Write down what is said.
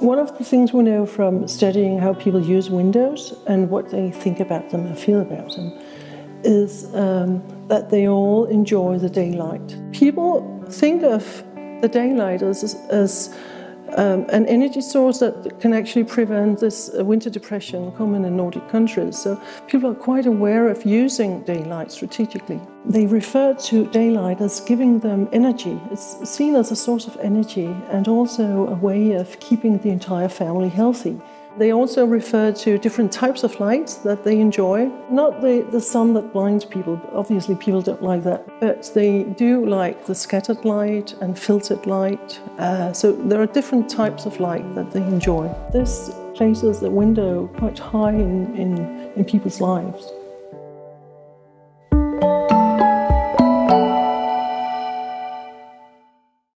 One of the things we know from studying how people use windows and what they think about them and feel about them is that they all enjoy the daylight. People think of the daylight as an energy source that can actually prevent this winter depression common in Nordic countries. So people are quite aware of using daylight strategically. They refer to daylight as giving them energy. It's seen as a source of energy and also a way of keeping the entire family healthy. They also refer to different types of light that they enjoy. Not the sun that blinds people, obviously people don't like that, but they do like the scattered light and filtered light. So there are different types of light that they enjoy. This places the window quite high in people's lives.